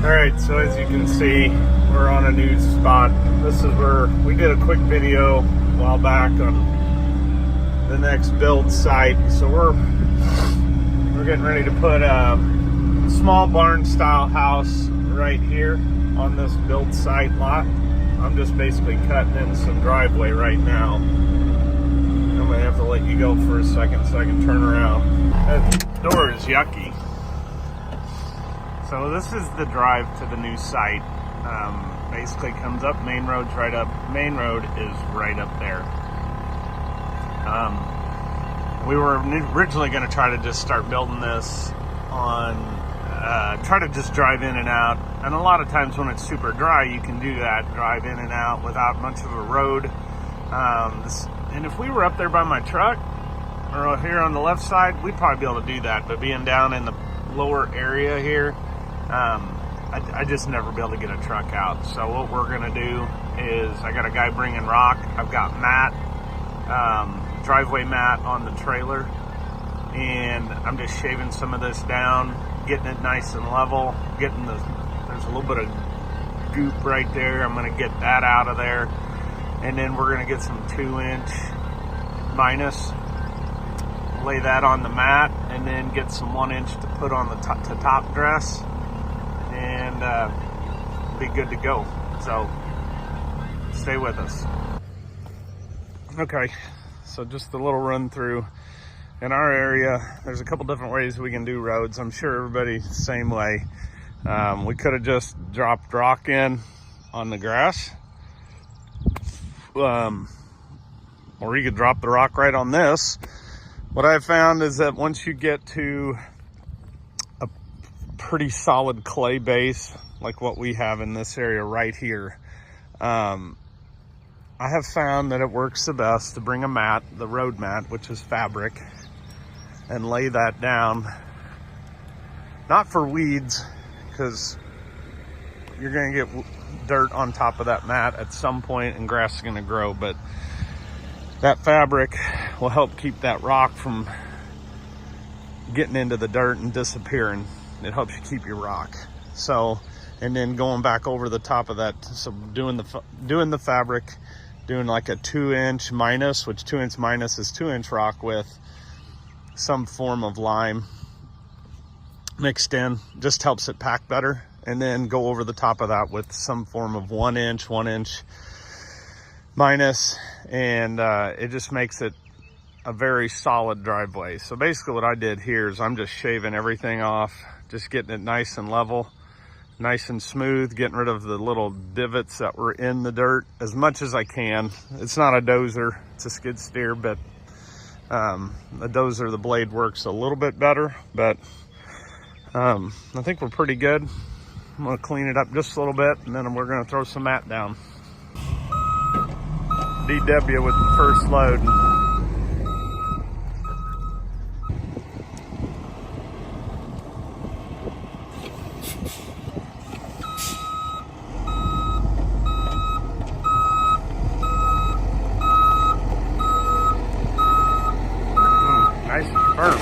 All right, so as you can see, we're on a new spot. This is where we did a quick video a while back on the next build site. So we're getting ready to put a small barn style house right here on this build site lot. I'm just basically cutting in some driveway right now. I'm gonna have to let you go for a second so I can turn around. That door is yucky. So this is the drive to the new site. Basically comes up, main road's right up. Main road is right up there. We were originally going to try to just start building this on, try to just drive in and out. And a lot of times when it's super dry, you can do that, drive in and out without much of a road. And if we were up there by my truck, or here on the left side, we'd probably be able to do that. But being down in the lower area here, I just never be able to get a truck out. So what we're gonna do is, I got a guy bringing rock. I've got mat, driveway mat on the trailer, and I'm just shaving some of this down, getting it nice and level, there's a little bit of goop right there. I'm gonna get that out of there, and then we're gonna get some 2-inch minus, lay that on the mat, and then get some 1-inch to put on the top dress, and be good to go. So stay with us. Okay, so just a little run through. In our area, there's a couple different ways we can do roads. I'm sure everybody's the same way. We could have just dropped rock in on the grass, or you could drop the rock right on this. What I've found is that once you get to a pretty solid clay base, like what we have in this area right here, I have found that it works the best to bring a mat, the road mat, which is fabric, and lay that down. Not for weeds, because you're gonna get dirt on top of that mat at some point and grass is gonna grow, but that fabric will help keep that rock from getting into the dirt and disappearing. It helps you keep your rock. So, and then going back over the top of that, so doing the fabric, doing like a 2-inch minus, which 2-inch minus is 2-inch rock with some form of lime mixed in, just helps it pack better. And then go over the top of that with some form of 1-inch minus, and it just makes it a very solid driveway. So basically what I did here is I'm just shaving everything off, just getting it nice and level, nice and smooth, getting rid of the little divots that were in the dirt as much as I can. It's not a dozer, it's a skid steer, but the dozer, the blade works a little bit better, but I think we're pretty good. I'm gonna clean it up just a little bit, and then we're gonna throw some mat down. DW with the first load. Nice and firm.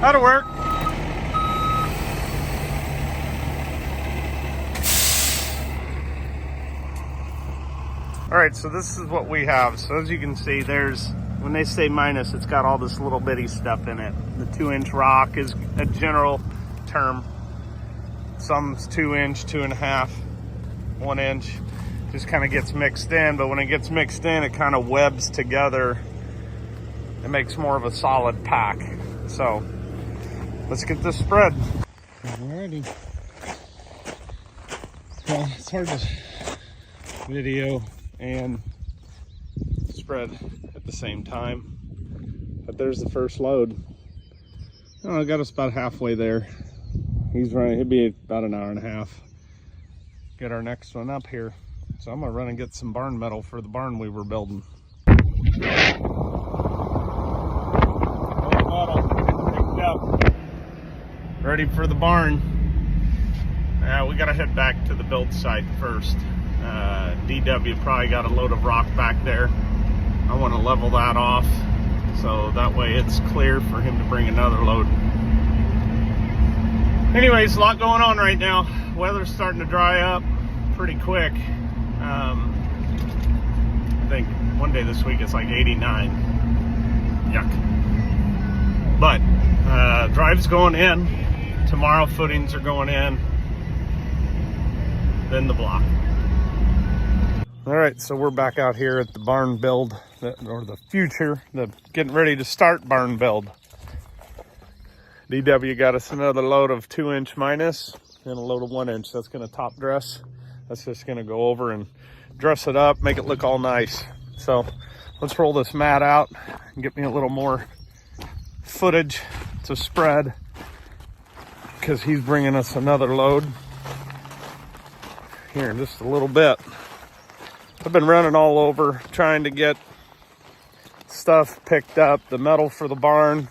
That'll work. All right, so this is what we have. So as you can see, there's, when they say minus, it's got all this little bitty stuff in it. The 2-inch rock is a general term. Some's 2-inch, 2.5, 1-inch. Just kind of gets mixed in, but when it gets mixed in, it kind of webs together. It makes more of a solid pack. So let's get this spread. Alrighty. Well, it's hard to video and spread at the same time, but there's the first load. Oh, I got us about halfway there. He's running, he'll be about an hour and a half. Get our next one up here. So I'm gonna run and get some barn metal for the barn we were building. Ready for the barn. We gotta head back to the build site first. DW probably got a load of rock back there. I want to level that off so that way it's clear for him to bring another load. Anyways, a lot going on right now. Weather's starting to dry up pretty quick. I think one day this week it's like 89. Yuck. But drive's going in. Tomorrow footings are going in. Then the block. All right, so we're back out here at the barn build, or the future, the getting ready to start barn build. DW got us another load of 2-inch minus and a load of 1-inch. That's gonna top dress. That's just gonna go over and dress it up, make it look all nice. So let's roll this mat out and get me a little more footage to spread, because he's bringing us another load here in just a little bit. I've been running all over trying to get stuff picked up, the metal for the barn,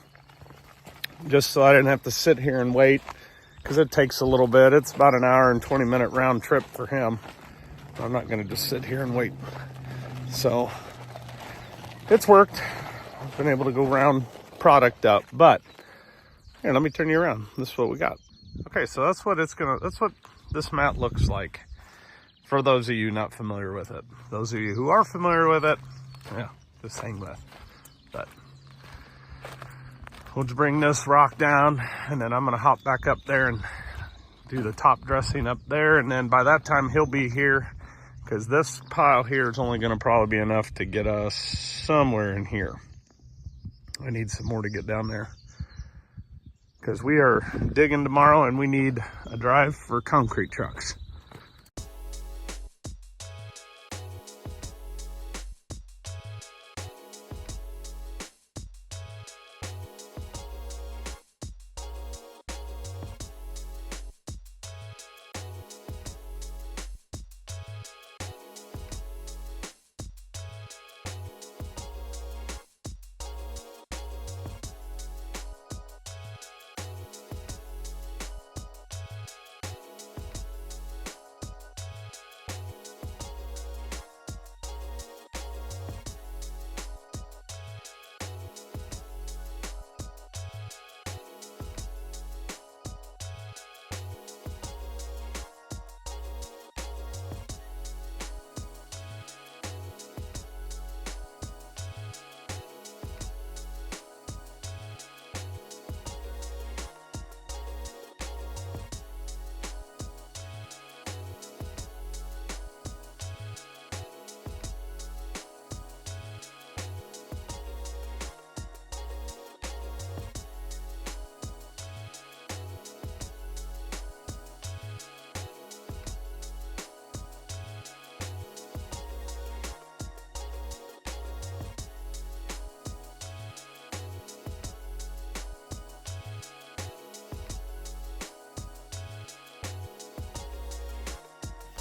just so I didn't have to sit here and wait, because it takes a little bit. It's about an hour and 20-minute round trip for him. I'm not going to just sit here and wait. So it's worked. I've been able to go round product up, but here, let me turn you around. This is what we got. Okay, so that's what this mat looks like. For those of you not familiar with it. Those of you who are familiar with it, yeah, just hang with. But we'll just bring this rock down, and then I'm gonna hop back up there and do the top dressing up there, and then by that time he'll be here, because this pile here is only gonna probably be enough to get us somewhere in here. I need some more to get down there, because we are digging tomorrow and we need a drive for concrete trucks.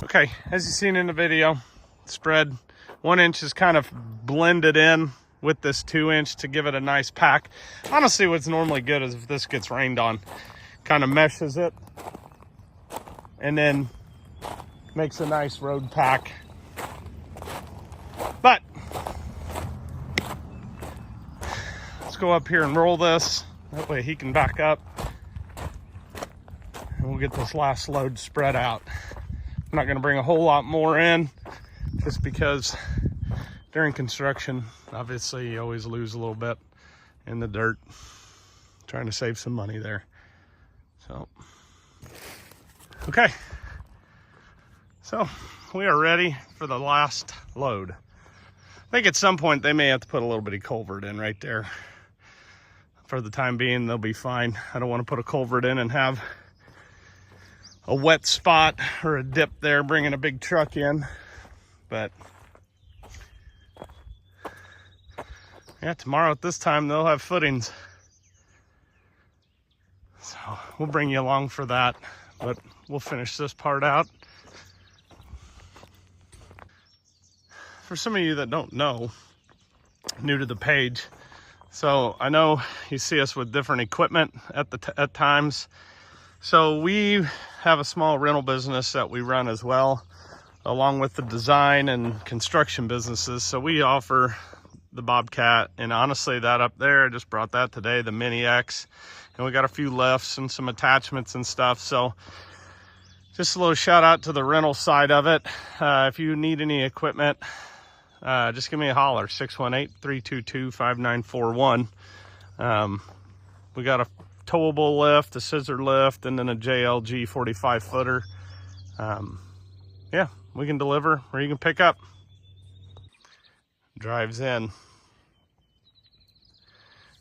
Okay, as you've seen in the video, spread 1 inch is kind of blended in with this 2-inch to give it a nice pack. Honestly, what's normally good is if this gets rained on, kind of meshes it and then makes a nice road pack. But let's go up here and roll this. That way he can back up and we'll get this last load spread out. I'm not going to bring a whole lot more in, just because during construction, obviously you always lose a little bit in the dirt. Trying to save some money there. So, okay. So we are ready for the last load. I think at some point they may have to put a little bit of culvert in right there. For the time being, they'll be fine. I don't want to put a culvert in and have a wet spot or a dip there bringing a big truck in. But yeah, tomorrow at this time they'll have footings, so we'll bring you along for that. But we'll finish this part out. For some of you that don't know, new to the page, so I know you see us with different equipment at times. So we have a small rental business that we run as well. along with the design and construction businesses. So we offer the Bobcat, and honestly, that up there, I just brought that today, the Mini X, and we got a few lifts and some attachments and stuff. So just a little shout out to the rental side of it. If you need any equipment, just give me a holler, 618-322-5941. We got a towable lift, a scissor lift, and then a JLG 45 footer. Yeah, we can deliver or you can pick up. Drives in.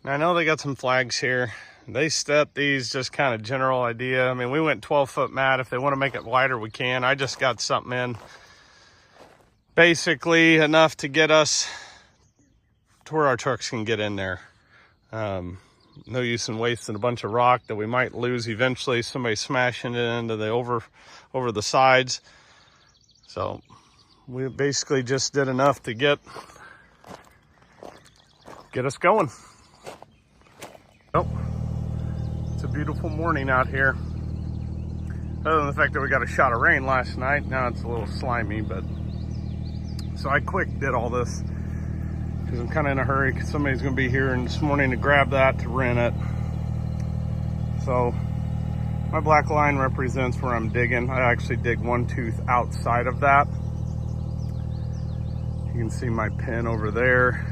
Now, I know they got some flags here. They step these just kind of general idea. I mean, we went 12-foot mat. If they want to make it wider, we can. I just got something in basically enough to get us to where our trucks can get in there. No use in wasting a bunch of rock that we might lose eventually, somebody smashing it into the over the sides. So we basically just did enough to get us going. Oh, it's a beautiful morning out here. Other than the fact that we got a shot of rain last night, now it's a little slimy, but so I quick did all this because I'm kind of in a hurry because somebody's going to be here this morning to grab that to rent it. So my black line represents where I'm digging. I actually dig one tooth outside of that. You can see my pin over there.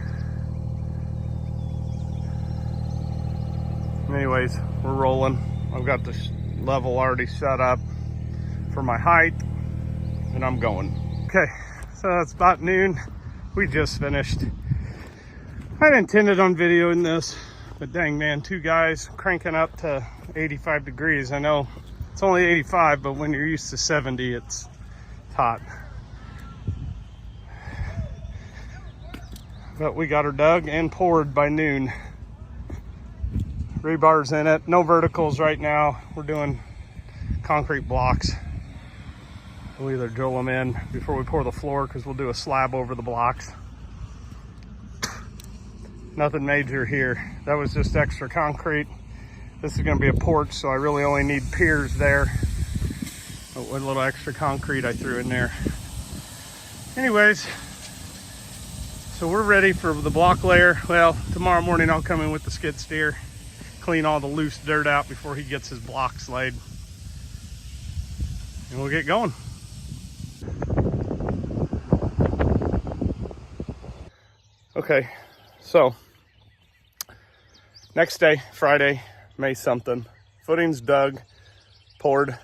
Anyways, we're rolling. I've got the level already set up for my height, and I'm going. Okay, so it's about noon. We just finished. I'd intended on videoing this, but dang man, 2 guys cranking up to 85 degrees. I know it's only 85, but when you're used to 70, it's hot. But we got her dug and poured by noon. Rebar's in it, no verticals right now. We're doing concrete blocks. We'll either drill them in before we pour the floor because we'll do a slab over the blocks. Nothing major here. That was just extra concrete. This is going to be a porch, so I really only need piers there. But with a little extra concrete I threw in there. Anyways, so we're ready for the block layer. Well, tomorrow morning I'll come in with the skid steer, clean all the loose dirt out before he gets his blocks laid, and we'll get going. Okay, so next day, Friday, May something, footings dug, poured.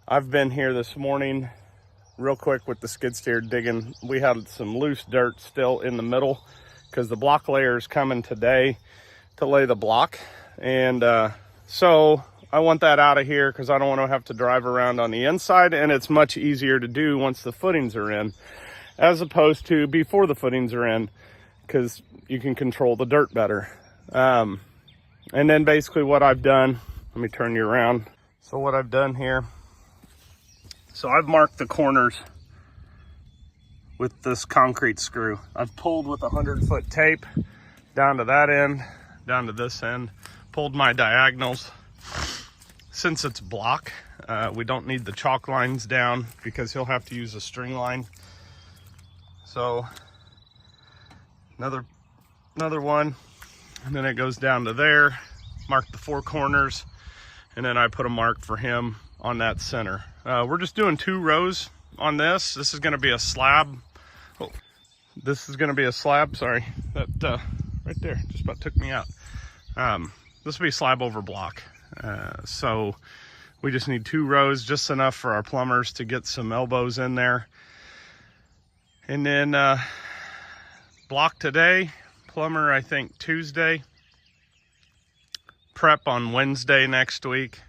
I've been here this morning real quick with the skid steer digging. We had some loose dirt still in the middle because the block layer is coming today to lay the block. And so I want that out of here because I don't want to have to drive around on the inside, and it's much easier to do once the footings are in as opposed to before the footings are in, because you can control the dirt better. And then basically what I've done, let me turn you around. So what I've done here, so I've marked the corners with this concrete screw. I've pulled with 100-foot tape down to that end, down to this end, pulled my diagonals. Since it's block, we don't need the chalk lines down because he'll have to use a string line. So another one, and then it goes down to there, mark the 4 corners, and then I put a mark for him on that center. We're just doing 2 rows on this. This is going to be a slab. Oh, this is going to be a slab. Sorry, that right there just about took me out. This will be slab over block. So we just need 2 rows, just enough for our plumbers to get some elbows in there. And then block today, plumber I think Tuesday, prep on Wednesday next week,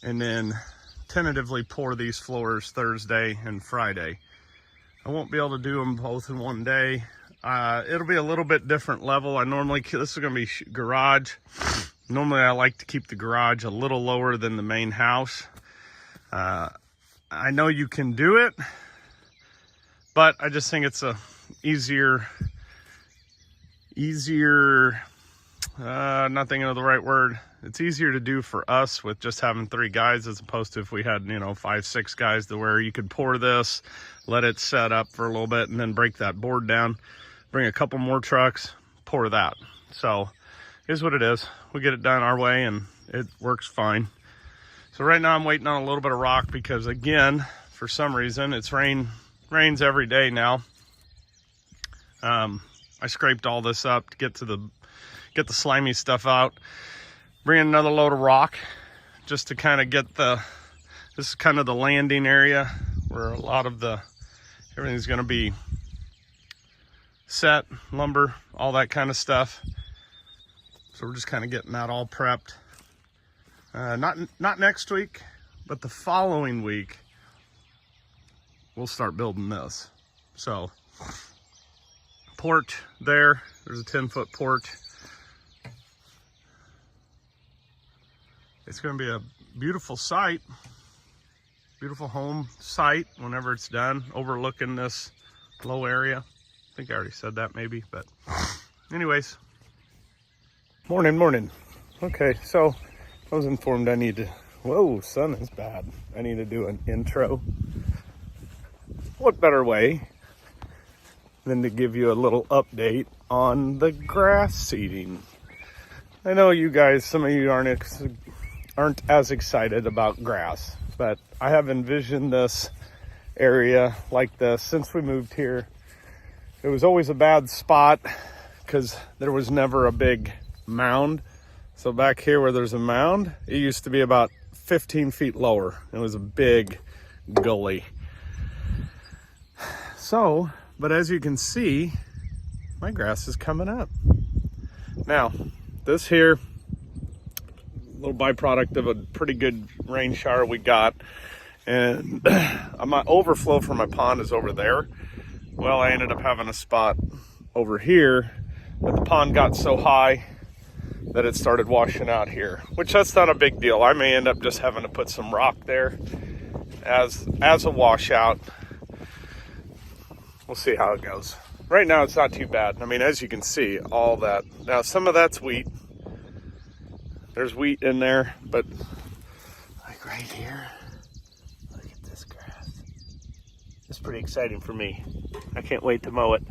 and then tentatively pour these floors Thursday and Friday. I won't be able to do them both in one day. It'll be a little bit different level. This is going to be garage. Normally I like to keep the garage a little lower than the main house. I know you can do it, but I just think it's a easier, not thinking of the right word. it's easier to do for us with just having 3 guys as opposed to if we had, you know, 5, 6 guys, to where you could pour this, let it set up for a little bit, and then break that board down, bring a couple more trucks, pour that. So here's what it is. We get it done our way and it works fine. So right now I'm waiting on a little bit of rock because, again, for some reason it's rains every day now. I scraped all this up to get the slimy stuff out. Bring in another load of rock just to kind of get this is kind of the landing area where a lot of everything's going to be set, lumber, all that kind of stuff. So we're just kind of getting that all prepped. Not next week, but the following week we'll start building this. So porch there's a 10-foot porch. It's going to be a beautiful site, beautiful home site whenever it's done, overlooking this low area. I think I already said that maybe, but anyways. Morning. Okay, so I was informed I need to, whoa, sun is bad. I need to do an intro. What better way than to give you a little update on the grass seeding? I know you guys, some of you aren't as excited about grass, but I have envisioned this area like this since we moved here. It was always a bad spot because there was never a big mound. So back here where there's a mound, it used to be about 15 feet lower. It was a big gully. So, but as you can see, my grass is coming up. Now, this here, little byproduct of a pretty good rain shower we got, and my overflow from my pond is over there. Well, I ended up having a spot over here, but the pond got so high that it started washing out here, which that's not a big deal. I may end up just having to put some rock there as a washout. We'll see how it goes. Right now it's not too bad. I mean, as you can see, all that. Now some of that's wheat. There's wheat in there, but like right here, look at this grass. It's pretty exciting for me. I can't wait to mow it,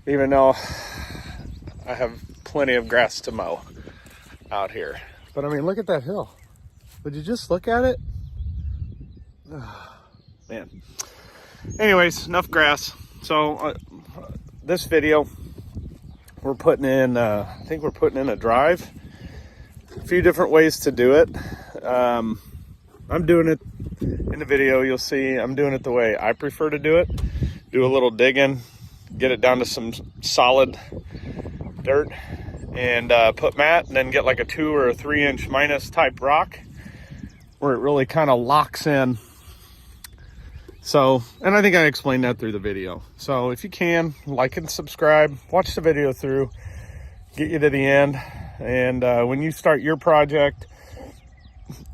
even though I have plenty of grass to mow out here. But I mean, look at that hill. Would you just look at it? Oh, man. Anyways, enough grass. So this video, we're putting in, I think we're putting in a drive. A few different ways to do it. I'm doing it in the video. You'll see I'm doing it the way I prefer to do it. Do a little digging, get it down to some solid dirt, and put mat, and then get like a 2 or a 3 inch minus type rock where it really kind of locks in. So, and I think I explained that through the video. So if you can, like and subscribe, watch the video through, get you to the end. And when you start your project,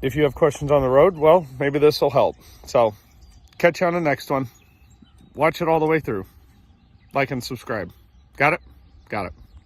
if you have questions on the road, well, maybe this will help. So catch you on the next one. Watch it all the way through. Like and subscribe. Got it? Got it.